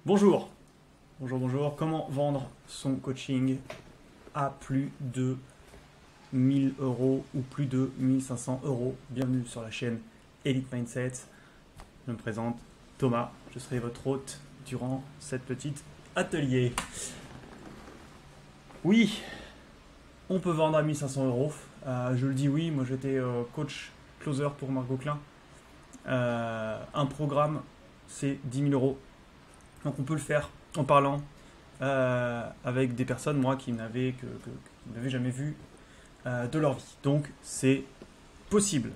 Bonjour, bonjour. Comment vendre son coaching à plus de 1000 euros ou plus de 1500 euros? Bienvenue sur la chaîne Elite Mindset. Je me présente Thomas, je serai votre hôte durant cette petite atelier. Oui, on peut vendre à 1500 euros. Je le dis oui, moi j'étais coach closer pour Margot Klein. Un programme, c'est 10 000 euros. Donc on peut le faire en parlant avec des personnes, moi, qui n'avaient jamais vu de leur vie. Donc c'est possible.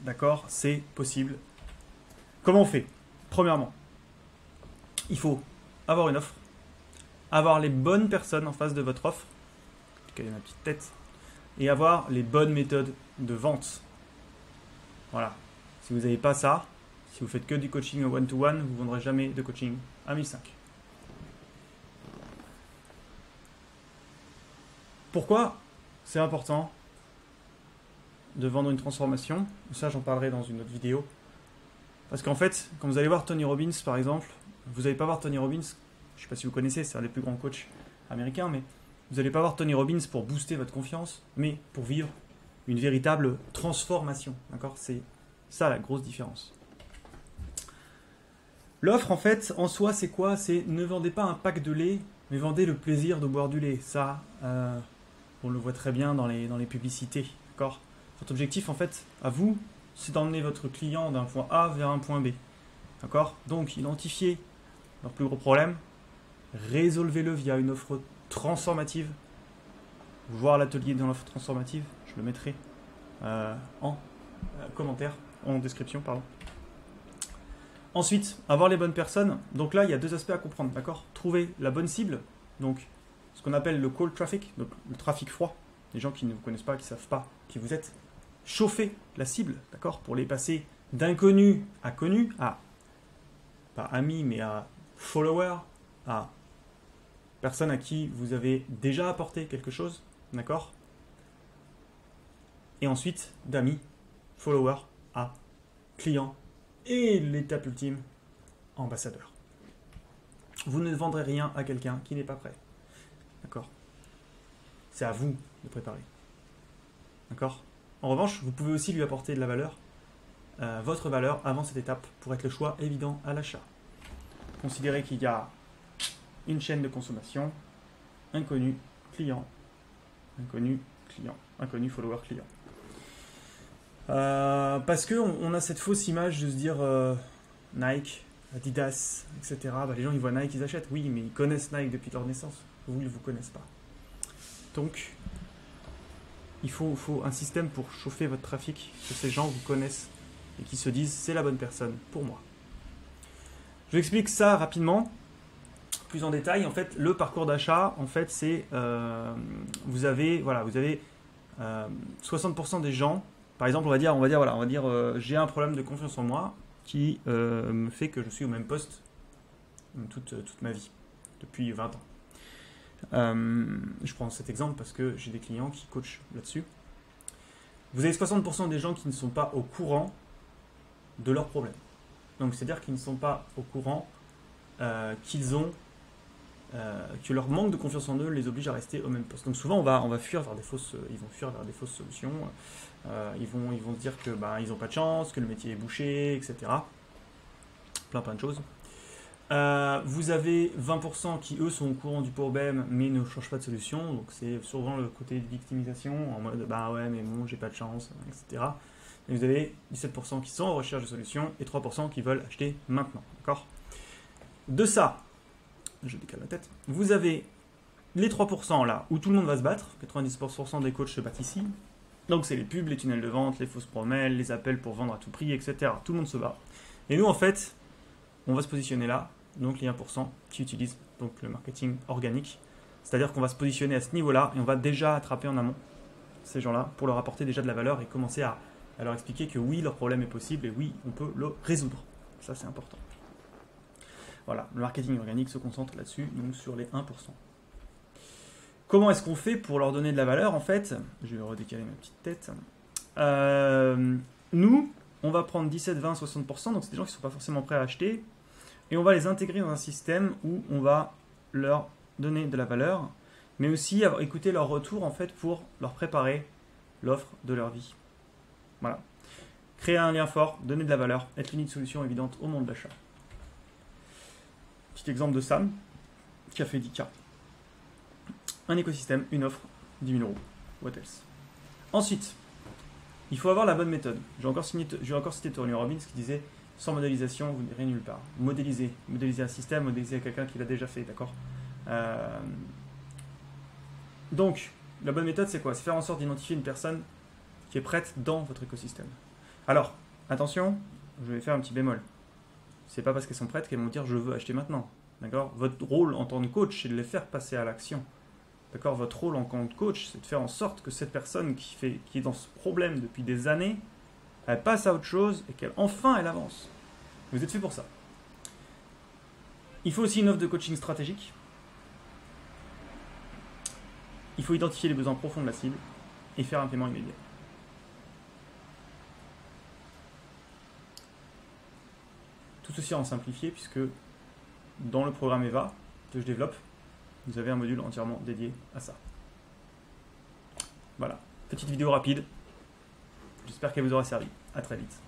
D'accord? C'est possible. Comment on fait? Premièrement, il faut avoir une offre, avoir les bonnes personnes en face de votre offre, quelle est ma petite tête, et avoir les bonnes méthodes de vente. Voilà. Si vous n'avez pas ça, si vous faites que du coaching au one-to-one, vous ne vendrez jamais de coaching à 1005. Pourquoi c'est important de vendre une transformation? Ça, j'en parlerai dans une autre vidéo. Parce qu'en fait, quand vous allez voir Tony Robbins, par exemple, vous n'allez pas voir Tony Robbins, je ne sais pas si vous connaissez, c'est un des plus grands coachs américains, mais vous n'allez pas voir Tony Robbins pour booster votre confiance, mais pour vivre une véritable transformation. D'accord? C'est ça la grosse différence. L'offre, en fait, en soi, c'est quoi? C'est ne vendez pas un pack de lait, mais vendez le plaisir de boire du lait. Ça, on le voit très bien dans les publicités. D'accord? Votre objectif, en fait, à vous, c'est d'emmener votre client d'un point A vers un point B. D'accord? Donc, identifiez leur plus gros problème, résolvez-le via une offre transformative. Voir l'atelier dans l'offre transformative, je le mettrai en commentaire, en description, pardon. Ensuite, avoir les bonnes personnes. Donc là, il y a deux aspects à comprendre, d'accord? Trouver la bonne cible, donc ce qu'on appelle le cold traffic, donc le trafic froid, les gens qui ne vous connaissent pas, qui ne savent pas qui vous êtes. Chauffer la cible, d'accord? Pour les passer d'inconnu à connu, à, pas ami, mais à follower, à personne à qui vous avez déjà apporté quelque chose, d'accord? Et ensuite, d'amis, follower, à client. Et l'étape ultime, ambassadeur. Vous ne vendrez rien à quelqu'un qui n'est pas prêt. D'accord? C'est à vous de préparer. D'accord? En revanche, vous pouvez aussi lui apporter de la valeur, votre valeur avant cette étape, pour être le choix évident à l'achat. Considérez qu'il y a une chaîne de consommation, inconnu, client, inconnu, client, inconnu, follower, client. Parce qu'on a cette fausse image de se dire Nike, Adidas, etc. Les gens ils voient Nike, ils achètent. Oui, mais ils connaissent Nike depuis leur naissance. Vous, ils ne vous connaissent pas. Donc, il faut un système pour chauffer votre trafic, que ces gens vous connaissent et qui se disent c'est la bonne personne pour moi. Je vous explique ça rapidement, plus en détail. En fait, le parcours d'achat, en fait, c'est vous avez 60% des gens. Par exemple, on va dire j'ai un problème de confiance en moi qui me fait que je suis au même poste toute ma vie, depuis 20 ans. Je prends cet exemple parce que j'ai des clients qui coachent là-dessus. Vous avez 60% des gens qui ne sont pas au courant de leurs problèmes. Donc, c'est-à-dire qu'ils ne sont pas au courant que leur manque de confiance en eux les oblige à rester au même poste. Donc souvent on va fuir vers ils vont fuir vers des fausses solutions. Ils vont se dire que ils n'ont pas de chance, que le métier est bouché, etc. Plein de choses. Vous avez 20% qui eux sont au courant du problème mais ne changent pas de solution. Donc c'est souvent le côté de victimisation en mode ouais mais bon j'ai pas de chance, etc. Et vous avez 17% qui sont en recherche de solutions et 3% qui veulent acheter maintenant. D'accord? De ça, je décale la tête. Vous avez les 3% là où tout le monde va se battre. 90% des coachs se battent ici. Donc c'est les pubs, les tunnels de vente, les fausses promesses, les appels pour vendre à tout prix, etc. Tout le monde se bat. Et nous en fait, on va se positionner là. Donc les 1% qui utilisent donc le marketing organique. C'est-à-dire qu'on va se positionner à ce niveau-là et on va déjà attraper en amont ces gens-là pour leur apporter déjà de la valeur et commencer à leur expliquer que oui, leur problème est possible et oui, on peut le résoudre. Ça c'est important. Voilà, le marketing organique se concentre là-dessus, donc sur les 1%. Comment est-ce qu'on fait pour leur donner de la valeur? En fait, je vais redécaler ma petite tête. Nous, on va prendre 17, 20, 60%, donc c'est des gens qui ne sont pas forcément prêts à acheter. et on va les intégrer dans un système où on va leur donner de la valeur, mais aussi écouter leur retour en fait pour leur préparer l'offre de leur vie. Voilà. Créer un lien fort, donner de la valeur, être l'unique solution évidente au monde de l'achat. Petit exemple de Sam, qui a fait 10K. Un écosystème, une offre, 10 000 euros. What else? Ensuite, il faut avoir la bonne méthode. J'ai encore cité Tony Robbins qui disait sans modélisation, vous n'irez nulle part. Modéliser un système, modéliser quelqu'un qui l'a déjà fait, d'accord? Donc, la bonne méthode, c'est quoi? C'est faire en sorte d'identifier une personne qui est prête dans votre écosystème. Alors, attention, je vais faire un petit bémol. C'est pas parce qu'elles sont prêtes qu'elles vont dire je veux acheter maintenant. D'accord? Votre rôle en tant que coach, c'est de les faire passer à l'action. D'accord? Votre rôle en tant que coach, c'est de faire en sorte que cette personne qui est dans ce problème depuis des années, elle passe à autre chose et qu'elle avance. Vous êtes fait pour ça. Il faut aussi une offre de coaching stratégique. Il faut identifier les besoins profonds de la cible et faire un paiement immédiat. Tout ceci en simplifié puisque dans le programme EVA que je développe, vous avez un module entièrement dédié à ça. Voilà, petite vidéo rapide. J'espère qu'elle vous aura servi. À très vite.